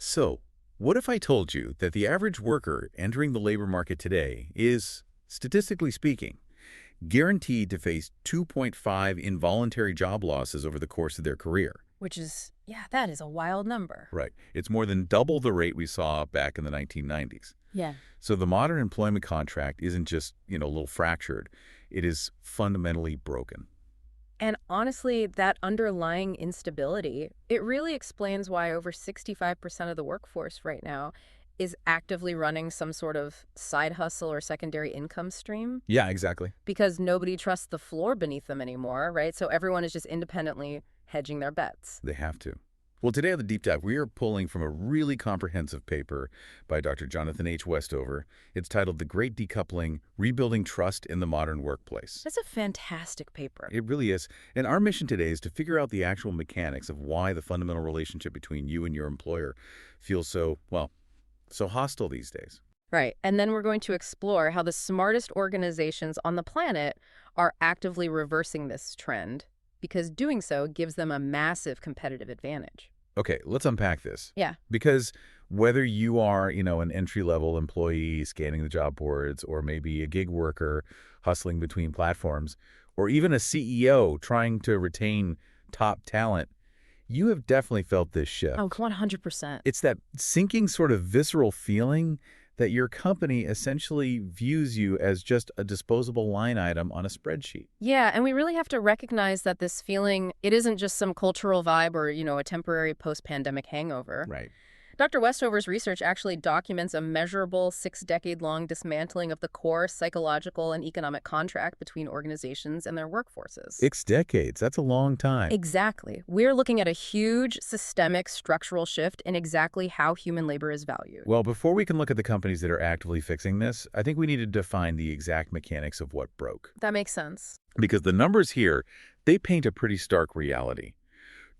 So, what if I told you that the average worker entering the labor market today is, statistically speaking, guaranteed to face 2.5 involuntary job losses over the course of their career? Which is, yeah, that is a wild number. Right. It's more than double the rate we saw back in the 1990s. Yeah. So the modern employment contract isn't just, a little fractured. It is fundamentally broken. And honestly, that underlying instability, it really explains why over 65% of the workforce right now is actively running some sort of side hustle or secondary income stream Yeah, exactly. because nobody trusts the floor beneath them anymore, right? So everyone is just independently hedging their bets. They have to. Well, today on the Deep Dive, we are pulling from a really comprehensive paper by Dr. Jonathan H. Westover. It's titled The Great Decoupling, Rebuilding Trust in the Modern Workplace. That's a fantastic paper. It really is. And our mission today is to figure out the actual mechanics of why the fundamental relationship between you and your employer feels so hostile these days. Right. And then we're going to explore how the smartest organizations on the planet are actively reversing this trend, because doing so gives them a massive competitive advantage. Okay, let's unpack this. Yeah. Because whether you are, an entry-level employee scanning the job boards, or maybe a gig worker hustling between platforms, or even a CEO trying to retain top talent, you have definitely felt this shift. Oh, 100%. It's that sinking sort of visceral feeling that your company essentially views you as just a disposable line item on a spreadsheet. Yeah, and we really have to recognize that this feeling, it isn't just some cultural vibe or, a temporary post-pandemic hangover. Right. Dr. Westover's research actually documents a measurable 6-decade-long dismantling of the core psychological and economic contract between organizations and their workforces. 6 decades, that's a long time. Exactly. We're looking at a huge systemic structural shift in exactly how human labor is valued. Well, before we can look at the companies that are actively fixing this, I think we need to define the exact mechanics of what broke. That makes sense. Because the numbers here, they paint a pretty stark reality.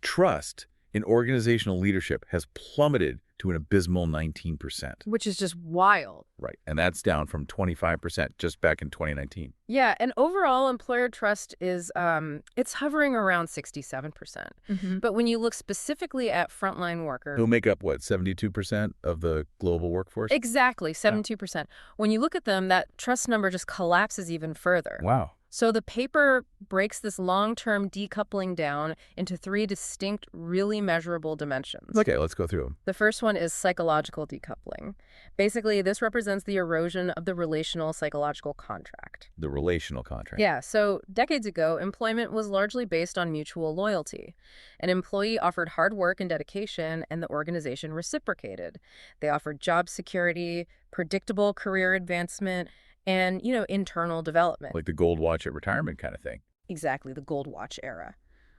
Trust in organizational leadership has plummeted to an abysmal 19%. Which is just wild. Right, and that's down from 25% just back in 2019. Yeah, and overall employer trust is, it's hovering around 67%. But when you look specifically at frontline workers... Who make up, 72% of the global workforce? Exactly, 72%. When you look at them, that trust number just collapses even further. Wow. So the paper breaks this long-term decoupling down into 3 distinct, really measurable dimensions. Okay, let's go through them. The first one is psychological decoupling. Basically, this represents the erosion of the relational psychological contract. The relational contract. Yeah, so decades ago, employment was largely based on mutual loyalty. An employee offered hard work and dedication, and the organization reciprocated. They offered job security, predictable career advancement, and, internal development. Like the gold watch at retirement kind of thing. Exactly, the gold watch era.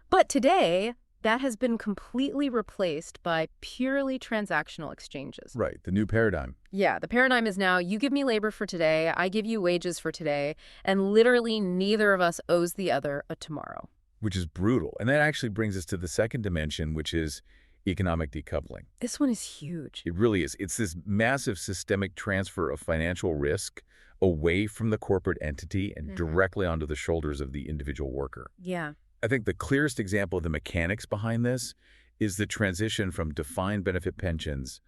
But today, that has been completely replaced by purely transactional exchanges. Right, the new paradigm. Yeah, the paradigm is now, you give me labor for today, I give you wages for today, and literally neither of us owes the other a tomorrow. Which is brutal. And that actually brings us to the second dimension, which is economic decoupling. This one is huge. It really is. It's this massive systemic transfer of financial risk away from the corporate entity and directly onto the shoulders of the individual worker. Yeah. I think the clearest example of the mechanics behind this is the transition from defined benefit pensions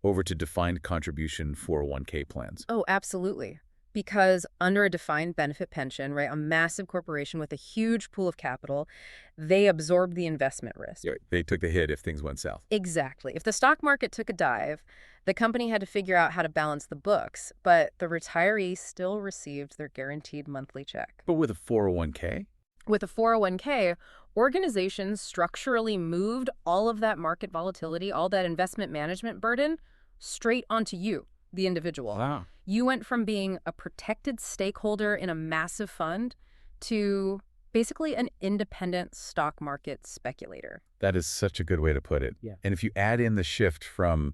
over to defined contribution 401k plans. Oh, absolutely. Because under a defined benefit pension, right, a massive corporation with a huge pool of capital, they absorb the investment risk. Yeah, they took the hit if things went south. Exactly. If the stock market took a dive, the company had to figure out how to balance the books, but the retiree still received their guaranteed monthly check. But with a 401k? With a 401k, organizations structurally moved all of that market volatility, all that investment management burden, straight onto you, the individual. Wow. You went from being a protected stakeholder in a massive fund to basically an independent stock market speculator. That is such a good way to put it. Yeah. And if you add in the shift from,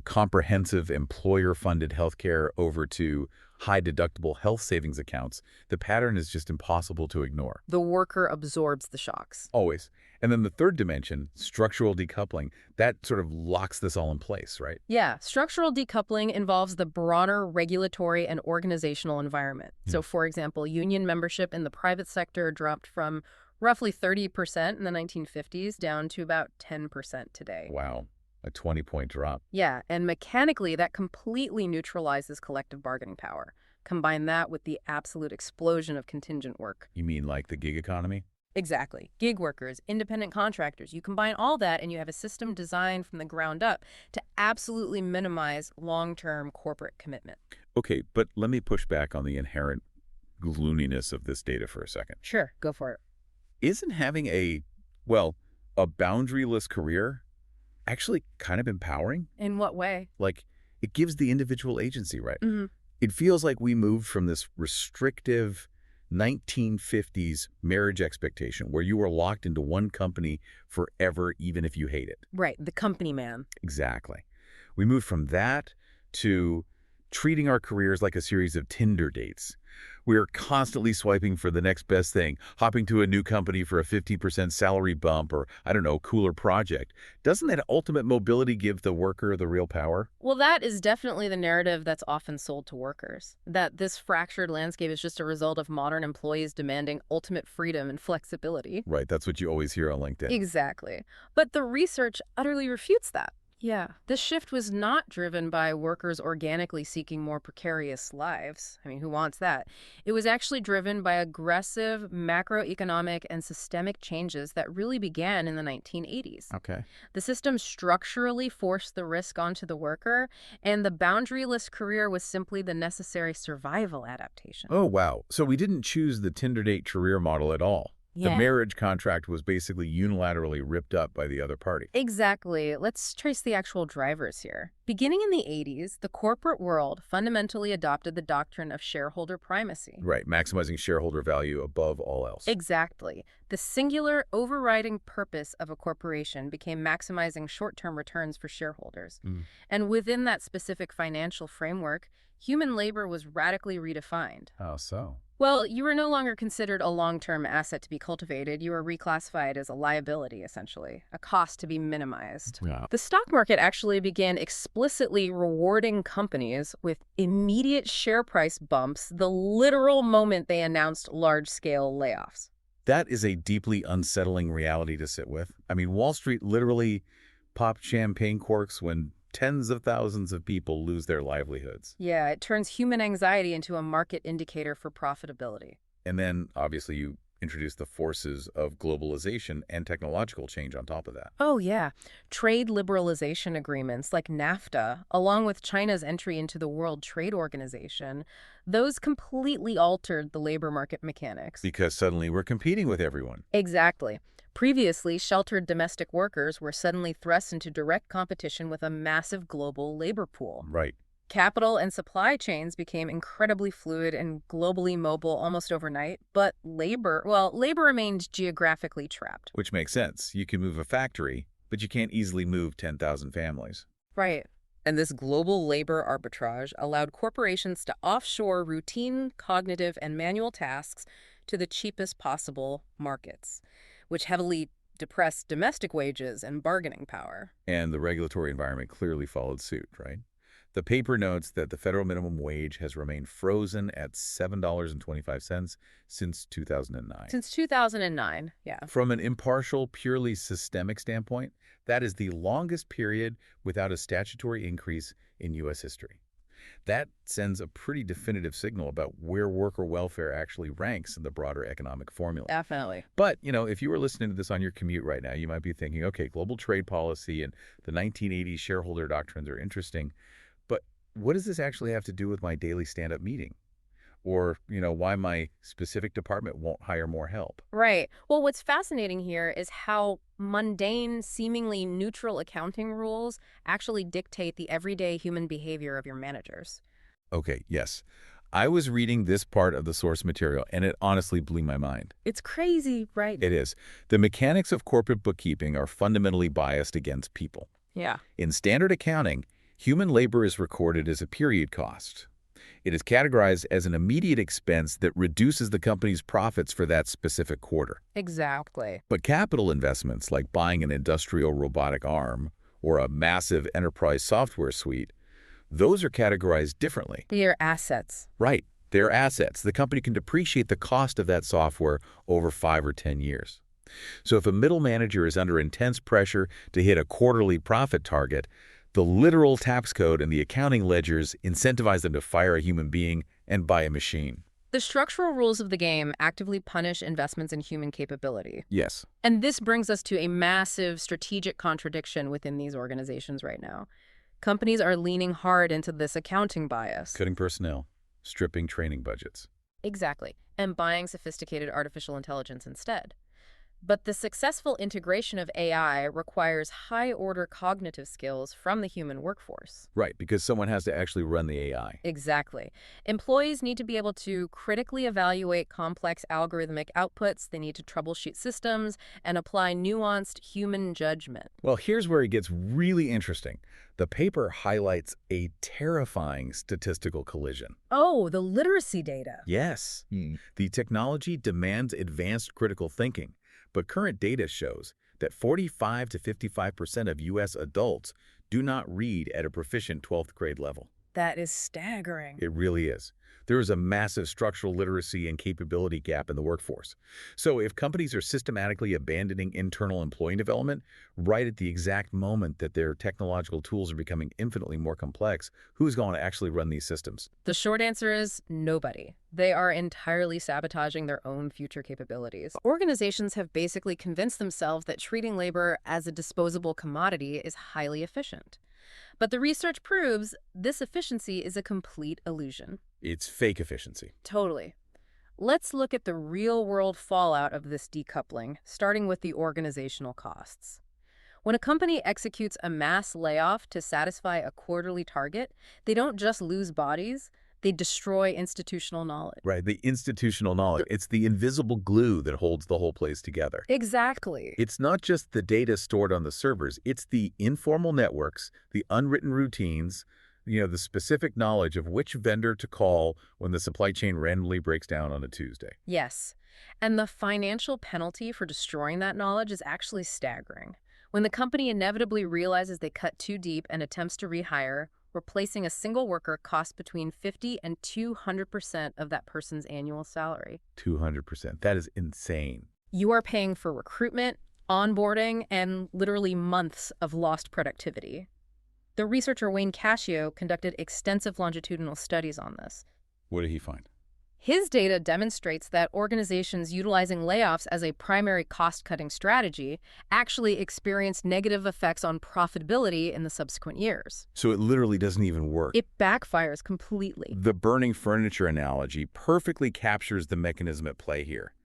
comprehensive employer-funded healthcare over to high-deductible health savings accounts, the pattern is just impossible to ignore. The worker absorbs the shocks. Always. And then the third dimension, structural decoupling, that sort of locks this all in place, right? Yeah, structural decoupling involves the broader regulatory and organizational environment. So, for example, union membership in the private sector dropped from roughly 30% in the 1950s down to about 10% today. Wow. A 20-point drop. Yeah, and mechanically, that completely neutralizes collective bargaining power. Combine that with the absolute explosion of contingent work. You mean like the gig economy? Exactly. Gig workers, independent contractors. You combine all that and you have a system designed from the ground up to absolutely minimize long-term corporate commitment. Okay, but let me push back on the inherent gloominess of this data for a second. Sure, go for it. Isn't having well, a boundaryless career actually kind of empowering? In what way? Like, it gives the individual agency, right? Hmm. It feels like we moved from this restrictive 1950s marriage expectation where you were locked into one company forever, even if you hate it. Right, the company man. Exactly. We moved from that to treating our careers like a series of Tinder dates. We are constantly swiping for the next best thing, hopping to a new company for a 50% salary bump or, I don't know, cooler project. Doesn't that ultimate mobility give the worker the real power? Well, that is definitely the narrative that's often sold to workers, that this fractured landscape is just a result of modern employees demanding ultimate freedom and flexibility. Right, that's what you always hear on LinkedIn. Exactly. But the research utterly refutes that. Yeah. This shift was not driven by workers organically seeking more precarious lives. I mean, who wants that? It was actually driven by aggressive macroeconomic and systemic changes that really began in the 1980s. Okay. The system structurally forced the risk onto the worker, and the boundaryless career was simply the necessary survival adaptation. Oh, wow. So we didn't choose the Tinder date career model at all. The Yeah. marriage contract was basically unilaterally ripped up by the other party. Exactly. Let's trace the actual drivers here. Beginning in the 80s, the corporate world fundamentally adopted the doctrine of shareholder primacy. Right, maximizing shareholder value above all else. Exactly. The singular overriding purpose of a corporation became maximizing short-term returns for shareholders. Mm. And within that specific financial framework, human labor was radically redefined. How so? Well, you were no longer considered a long-term asset to be cultivated. You were reclassified as a liability, essentially, a cost to be minimized. Yeah. The stock market actually began explicitly rewarding companies with immediate share price bumps the literal moment they announced large-scale layoffs. That is a deeply unsettling reality to sit with. I mean, Wall Street literally popped champagne corks when tens of thousands of people lose their livelihoods. Yeah, it turns human anxiety into a market indicator for profitability. And then, obviously, you introduce the forces of globalization and technological change on top of that. Oh, yeah. Trade liberalization agreements like NAFTA, along with China's entry into the World Trade Organization, those completely altered the labor market mechanics. Because suddenly we're competing with everyone. Exactly. Previously, sheltered domestic workers were suddenly thrust into direct competition with a massive global labor pool. Right. Capital and supply chains became incredibly fluid and globally mobile almost overnight, but labor remained geographically trapped. Which makes sense. You can move a factory, but you can't easily move 10,000 families. Right. And this global labor arbitrage allowed corporations to offshore routine, cognitive, and manual tasks to the cheapest possible markets, which heavily depressed domestic wages and bargaining power. And the regulatory environment clearly followed suit, right? The paper notes that the federal minimum wage has remained frozen at $7.25 since 2009. Since 2009, yeah. From an impartial, purely systemic standpoint, that is the longest period without a statutory increase in U.S. history. That sends a pretty definitive signal about where worker welfare actually ranks in the broader economic formula. Definitely. But, if you were listening to this on your commute right now, you might be thinking, okay, global trade policy and the 1980s shareholder doctrines are interesting, but what does this actually have to do with my daily stand-up meeting? Or, why my specific department won't hire more help? Right. Well, what's fascinating here is how mundane, seemingly neutral accounting rules actually dictate the everyday human behavior of your managers. Okay, yes. I was reading this part of the source material, and it honestly blew my mind. It's crazy, right? It is. The mechanics of corporate bookkeeping are fundamentally biased against people. Yeah. In standard accounting, human labor is recorded as a period cost. It is categorized as an immediate expense that reduces the company's profits for that specific quarter. Exactly. But capital investments like buying an industrial robotic arm or a massive enterprise software suite, those are categorized differently. They're assets. Right. They're assets. The company can depreciate the cost of that software over 5 or 10 years. So if a middle manager is under intense pressure to hit a quarterly profit target, the literal tax code and the accounting ledgers incentivize them to fire a human being and buy a machine. The structural rules of the game actively punish investments in human capability. Yes. And this brings us to a massive strategic contradiction within these organizations right now. Companies are leaning hard into this accounting bias. Cutting personnel, stripping training budgets. Exactly. And buying sophisticated artificial intelligence instead. But the successful integration of AI requires high-order cognitive skills from the human workforce. Right, because someone has to actually run the AI. Exactly. Employees need to be able to critically evaluate complex algorithmic outputs, they need to troubleshoot systems, and apply nuanced human judgment. Well, here's where it gets really interesting. The paper highlights a terrifying statistical collision. Oh, the literacy data. Yes, the technology demands advanced critical thinking, but current data shows that 45 to 55% of U.S. adults do not read at a proficient 12th grade level. That is staggering. It really is. There is a massive structural literacy and capability gap in the workforce. So if companies are systematically abandoning internal employee development right at the exact moment that their technological tools are becoming infinitely more complex, who's going to actually run these systems? The short answer is nobody. They are entirely sabotaging their own future capabilities. Organizations have basically convinced themselves that treating labor as a disposable commodity is highly efficient. But the research proves this efficiency is a complete illusion. It's fake efficiency. Totally. Let's look at the real-world fallout of this decoupling, starting with the organizational costs. When a company executes a mass layoff to satisfy a quarterly target, they don't just lose bodies, they destroy institutional knowledge. Right, the institutional knowledge. It's the invisible glue that holds the whole place together. Exactly. It's not just the data stored on the servers. It's the informal networks, the unwritten routines, the specific knowledge of which vendor to call when the supply chain randomly breaks down on a Tuesday. Yes. And the financial penalty for destroying that knowledge is actually staggering. When the company inevitably realizes they cut too deep and attempts to rehire, replacing a single worker costs between 50 and 200% of that person's annual salary. 200%. That is insane. You are paying for recruitment, onboarding, and literally months of lost productivity. The researcher Wayne Cascio conducted extensive longitudinal studies on this. What did he find? His data demonstrates that organizations utilizing layoffs as a primary cost-cutting strategy actually experienced negative effects on profitability in the subsequent years. So it literally doesn't even work. It backfires completely. The burning furniture analogy perfectly captures the mechanism at play here.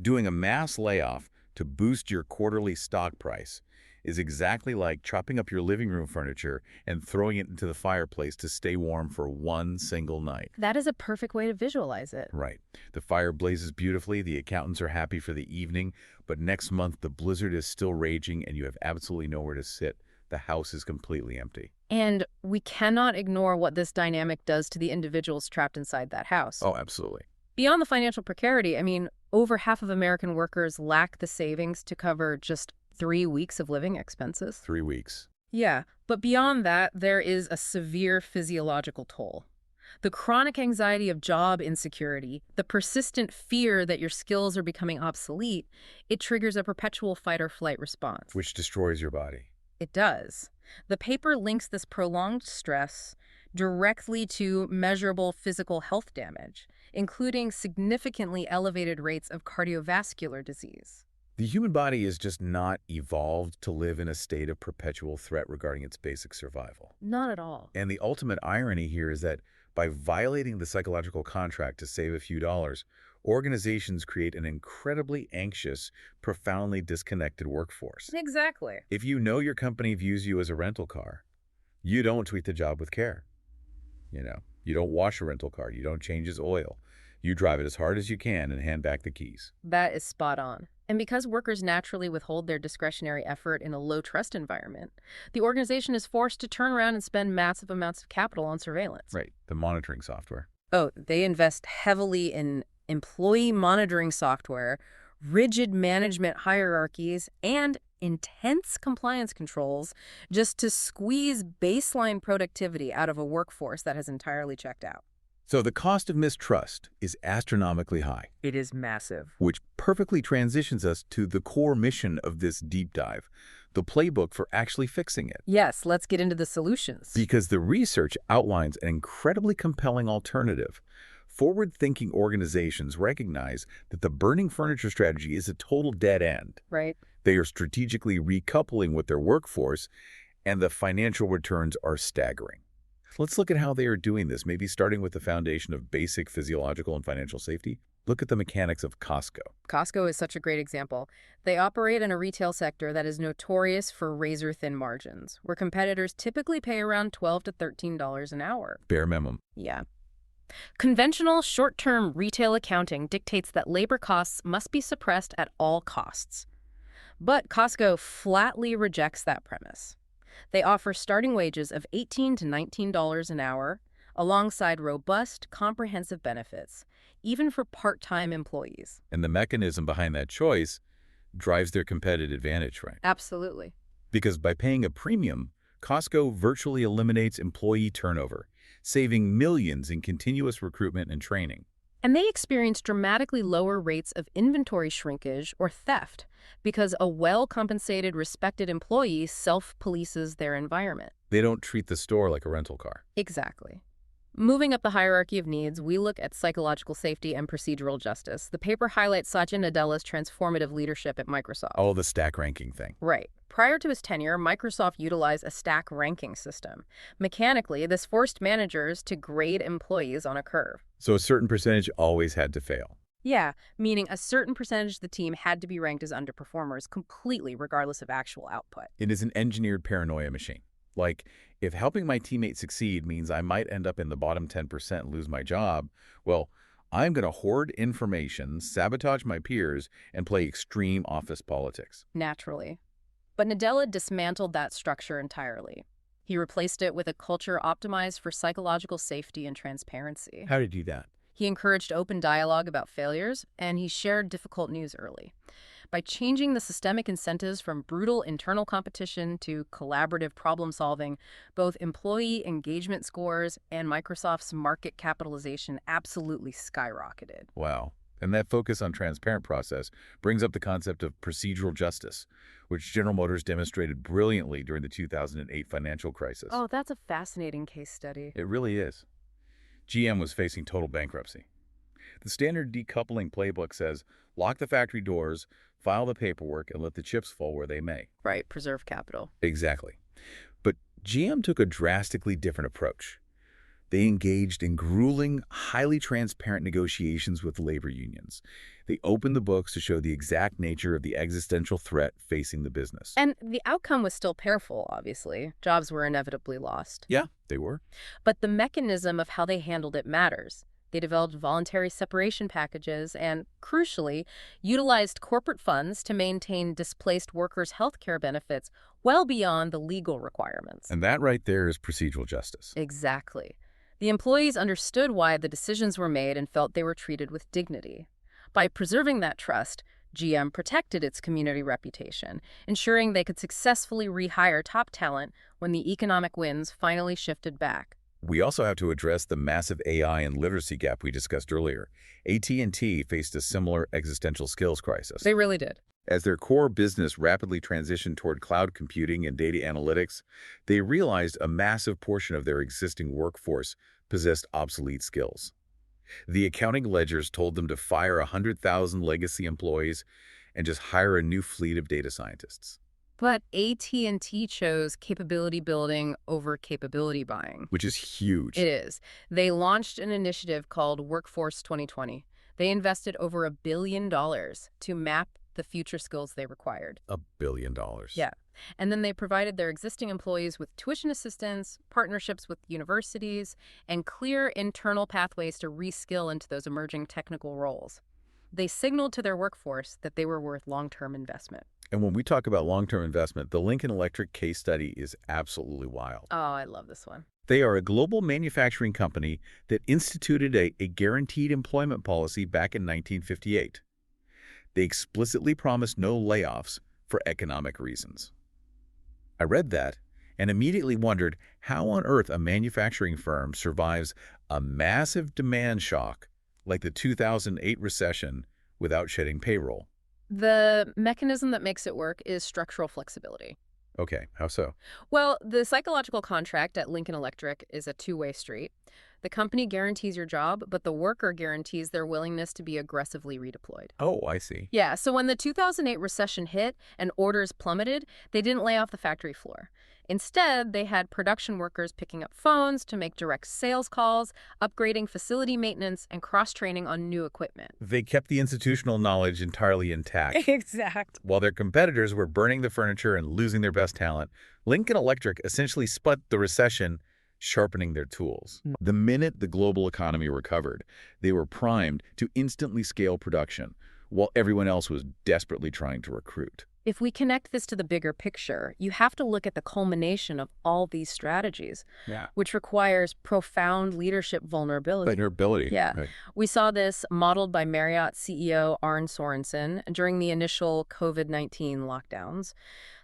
Doing a mass layoff to boost your quarterly stock price is exactly like chopping up your living room furniture and throwing it into the fireplace to stay warm for one single night. That is a perfect way to visualize it. Right. The fire blazes beautifully, the accountants are happy for the evening, but next month the blizzard is still raging and you have absolutely nowhere to sit. The house is completely empty. And we cannot ignore what this dynamic does to the individuals trapped inside that house. Oh, absolutely. Beyond the financial precarity, over half of American workers lack the savings to cover just 3 weeks of living expenses. 3 weeks. Yeah, but beyond that, there is a severe physiological toll. The chronic anxiety of job insecurity, the persistent fear that your skills are becoming obsolete, it triggers a perpetual fight-or-flight response. Which destroys your body. It does. The paper links this prolonged stress directly to measurable physical health damage, including significantly elevated rates of cardiovascular disease. The human body is just not evolved to live in a state of perpetual threat regarding its basic survival. Not at all. And the ultimate irony here is that by violating the psychological contract to save a few dollars, organizations create an incredibly anxious, profoundly disconnected workforce. Exactly. If you know your company views you as a rental car, you don't treat the job with care. You don't wash a rental car. You don't change its oil. You drive it as hard as you can and hand back the keys. That is spot on. And because workers naturally withhold their discretionary effort in a low-trust environment, the organization is forced to turn around and spend massive amounts of capital on surveillance. Right, the monitoring software. Oh, they invest heavily in employee monitoring software, rigid management hierarchies, and intense compliance controls just to squeeze baseline productivity out of a workforce that has entirely checked out. So the cost of mistrust is astronomically high, It is massive. which perfectly transitions us to the core mission of this deep dive, the playbook for actually fixing it. Yes, let's get into the solutions. Because the research outlines an incredibly compelling alternative. Forward-thinking organizations recognize that the burning furniture strategy is a total dead end. Right. They are strategically recoupling with their workforce, and the financial returns are staggering. Let's look at how they are doing this, maybe starting with the foundation of basic physiological and financial safety. Look at the mechanics of Costco. Costco is such a great example. They operate in a retail sector that is notorious for razor-thin margins, where competitors typically pay around $12 to $13 an hour. Bare minimum. Yeah. Conventional short-term retail accounting dictates that labor costs must be suppressed at all costs. But Costco flatly rejects that premise. They offer starting wages of $18 to $19 an hour, alongside robust, comprehensive benefits, even for part-time employees. And the mechanism behind that choice drives their competitive advantage, right? Absolutely. Because by paying a premium, Costco virtually eliminates employee turnover, saving millions in continuous recruitment and training. And they experience dramatically lower rates of inventory shrinkage or theft because a well-compensated, respected employee self-polices their environment. They don't treat the store like a rental car. Exactly. Moving up the hierarchy of needs, we look at psychological safety and procedural justice. The paper highlights Satya Nadella's transformative leadership at Microsoft. Oh, the stack ranking thing. Right. Prior to his tenure, Microsoft utilized a stack ranking system. Mechanically, this forced managers to grade employees on a curve. So a certain percentage always had to fail. Yeah, meaning a certain percentage of the team had to be ranked as underperformers completely regardless of actual output. It is an engineered paranoia machine. Like, if helping my teammate succeed means I might end up in the bottom 10% and lose my job, well, I'm going to hoard information, sabotage my peers, and play extreme office politics. Naturally. But Nadella dismantled that structure entirely. He replaced it with a culture optimized for psychological safety and transparency. How did he do that? He encouraged open dialogue about failures, and he shared difficult news early. By changing the systemic incentives from brutal internal competition to collaborative problem-solving, both employee engagement scores and Microsoft's market capitalization absolutely skyrocketed. Wow. And that focus on transparent process brings up the concept of procedural justice, which General Motors demonstrated brilliantly during the 2008 financial crisis. Oh, that's a fascinating case study. It really is. GM was facing total bankruptcy. The standard decoupling playbook says, lock the factory doors, file the paperwork, and let the chips fall where they may. Right, preserve capital. Exactly. But GM took a drastically different approach. They engaged in grueling, highly transparent negotiations with labor unions. They opened the books to show the exact nature of the existential threat facing the business. And the outcome was still painful, obviously. Jobs were inevitably lost. Yeah, they were. But the mechanism of how they handled it matters. They developed voluntary separation packages and, crucially, utilized corporate funds to maintain displaced workers' health care benefits well beyond the legal requirements. And that right there is procedural justice. Exactly. The employees understood why the decisions were made and felt they were treated with dignity. By preserving that trust, GM protected its community reputation, ensuring they could successfully rehire top talent when the economic winds finally shifted back. We also have to address the massive AI and literacy gap we discussed earlier. AT&T faced a similar existential skills crisis. They really did. As their core business rapidly transitioned toward cloud computing and data analytics, they realized a massive portion of their existing workforce possessed obsolete skills. The accounting ledgers told them to fire 100,000 legacy employees and just hire a new fleet of data scientists. But AT&T chose capability building over capability buying. Which is huge. It is. They launched an initiative called Workforce 2020. They invested over $1 billion to map the future skills they required. $1 billion. Yeah. And then they provided their existing employees with tuition assistance, partnerships with universities, and clear internal pathways to reskill into those emerging technical roles. They signaled to their workforce that they were worth long-term investment. And when we talk about long-term investment, the Lincoln Electric case study is absolutely wild. Oh, I love this one. They are a global manufacturing company that instituted a guaranteed employment policy back in 1958. They explicitly promised no layoffs for economic reasons. I read that, and immediately wondered how on earth a manufacturing firm survives a massive demand shock like the 2008 recession without shedding payroll. The mechanism that makes it work is structural flexibility. Okay, how so? Well, the psychological contract at Lincoln Electric is a two-way street. The company guarantees your job, but the worker guarantees their willingness to be aggressively redeployed. Oh, I see. Yeah, so when the 2008 recession hit and orders plummeted, they didn't lay off the factory floor. Instead, they had production workers picking up phones to make direct sales calls, upgrading facility maintenance, and cross-training on new equipment. They kept the institutional knowledge entirely intact. Exact. While their competitors were burning the furniture and losing their best talent, Lincoln Electric essentially split the recession, sharpening their tools. The minute the global economy recovered, they were primed to instantly scale production, while everyone else was desperately trying to recruit. If we connect this to the bigger picture, you have to look at the culmination of all these strategies, Yeah. which requires profound leadership vulnerability. Vulnerability. Yeah. Right. We saw this modeled by Marriott CEO Arne Sorensen during the initial COVID-19 lockdowns.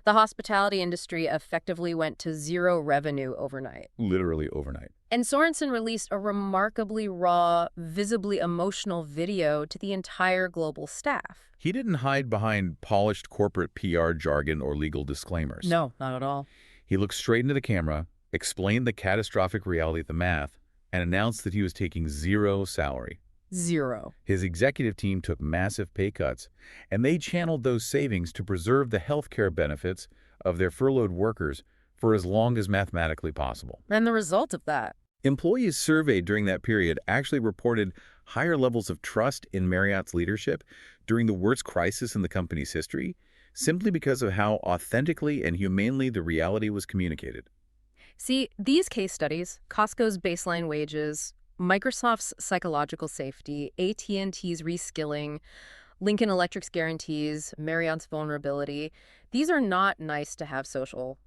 The hospitality industry effectively went to zero revenue overnight. Literally overnight. And Sorensen released a remarkably raw, visibly emotional video to the entire global staff. He didn't hide behind polished corporate PR jargon or legal disclaimers. No, not at all. He looked straight into the camera, explained the catastrophic reality of the math, and announced that he was taking zero salary. Zero. His executive team took massive pay cuts, and they channeled those savings to preserve the health care benefits of their furloughed workers for as long as mathematically possible. And the result of that? Employees surveyed during that period actually reported higher levels of trust in Marriott's leadership during the worst crisis in the company's history, simply because of how authentically and humanely the reality was communicated. See, these case studies, Costco's baseline wages, Microsoft's psychological safety, AT&T's reskilling, Lincoln Electric's guarantees, Marriott's vulnerability, these are not nice-to-have social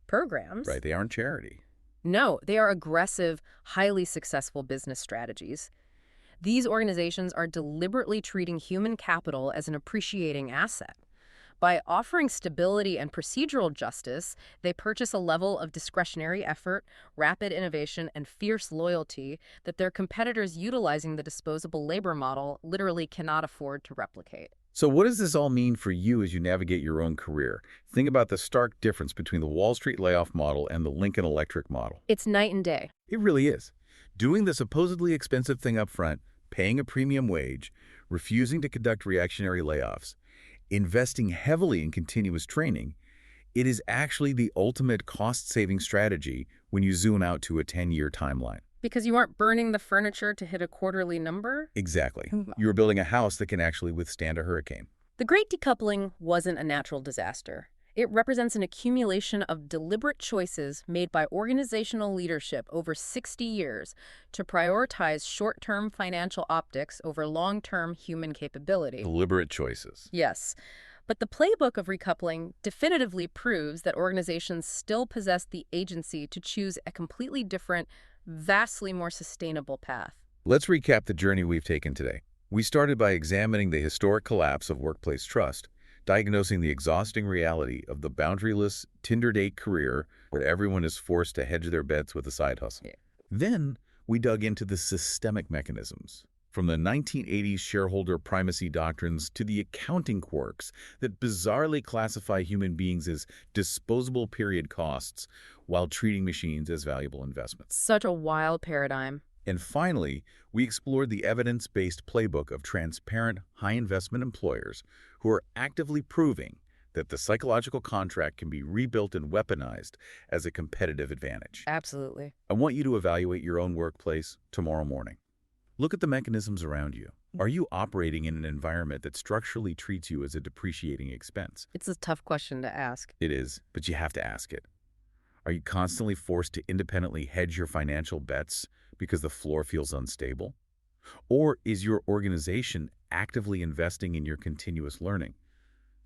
programs. Right, they aren't charity. No, they are aggressive, highly successful business strategies. These organizations are deliberately treating human capital as an appreciating asset. By offering stability and procedural justice, they purchase a level of discretionary effort, rapid innovation, and fierce loyalty that their competitors utilizing the disposable labor model literally cannot afford to replicate. So what does this all mean for you as you navigate your own career? Think about the stark difference between the Wall Street layoff model and the Lincoln Electric model. It's night and day. It really is. Doing the supposedly expensive thing up front, paying a premium wage, refusing to conduct reactionary layoffs, investing heavily in continuous training, it is actually the ultimate cost-saving strategy when you zoom out to a 10-year timeline. Because you aren't burning the furniture to hit a quarterly number? Exactly. You're building a house that can actually withstand a hurricane. The Great Decoupling wasn't a natural disaster. It represents an accumulation of deliberate choices made by organizational leadership over 60 years to prioritize short-term financial optics over long-term human capability. Deliberate choices. Yes. But the playbook of recoupling definitively proves that organizations still possess the agency to choose a completely different, vastly more sustainable path. Let's recap the journey we've taken today. We started by examining the historic collapse of workplace trust, diagnosing the exhausting reality of the boundaryless Tinder date career where everyone is forced to hedge their bets with a side hustle. Yeah. Then we dug into the systemic mechanisms, from the 1980s shareholder primacy doctrines to the accounting quirks that bizarrely classify human beings as disposable period costs while treating machines as valuable investments. Such a wild paradigm. And finally, we explored the evidence-based playbook of transparent, high-investment employers who are actively proving that the psychological contract can be rebuilt and weaponized as a competitive advantage. Absolutely. I want you to evaluate your own workplace tomorrow morning. Look at the mechanisms around you. Are you operating in an environment that structurally treats you as a depreciating expense? It's a tough question to ask. It is, but you have to ask it. Are you constantly forced to independently hedge your financial bets because the floor feels unstable? Or is your organization actively investing in your continuous learning?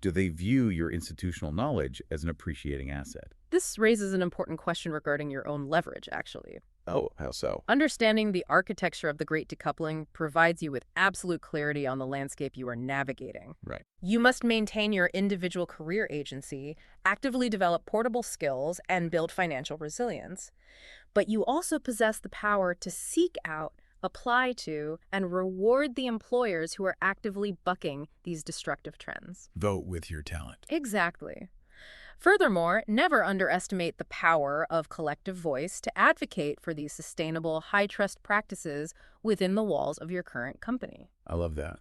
Do they view your institutional knowledge as an appreciating asset? This raises an important question regarding your own leverage, actually. Oh, how so? Understanding the architecture of the Great Decoupling provides you with absolute clarity on the landscape you are navigating. Right. You must maintain your individual career agency, actively develop portable skills, and build financial resilience. But you also possess the power to seek out, apply to, and reward the employers who are actively bucking these destructive trends. Vote with your talent. Exactly. Furthermore, never underestimate the power of collective voice to advocate for these sustainable, high-trust practices within the walls of your current company. I love that.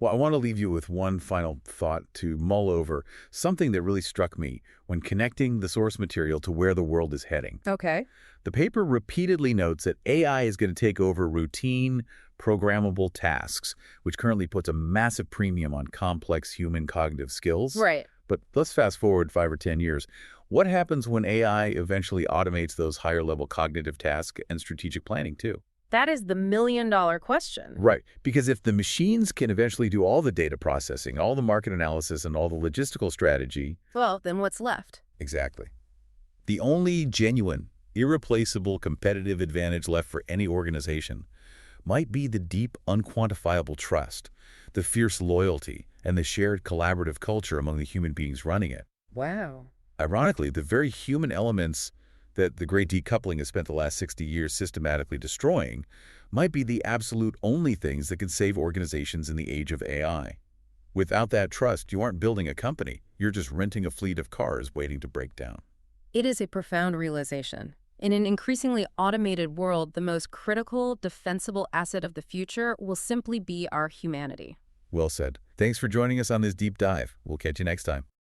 Well, I want to leave you with one final thought to mull over, something that really struck me when connecting the source material to where the world is heading. Okay. The paper repeatedly notes that AI is going to take over routine, programmable tasks, which currently puts a massive premium on complex human cognitive skills. Right. But let's fast forward 5 or 10 years. What happens when AI eventually automates those higher-level cognitive tasks and strategic planning, too? That is the million-dollar question. Right, because if the machines can eventually do all the data processing, all the market analysis, and all the logistical strategy. Well, then what's left? Exactly. The only genuine, irreplaceable competitive advantage left for any organization might be the deep, unquantifiable trust, the fierce loyalty, and the shared collaborative culture among the human beings running it. Wow. Ironically, the very human elements that the Great Decoupling has spent the last 60 years systematically destroying might be the absolute only things that can save organizations in the age of AI. Without that trust, you aren't building a company. You're just renting a fleet of cars waiting to break down. It is a profound realization. In an increasingly automated world, the most critical, defensible asset of the future will simply be our humanity. Well said. Thanks for joining us on this deep dive. We'll catch you next time.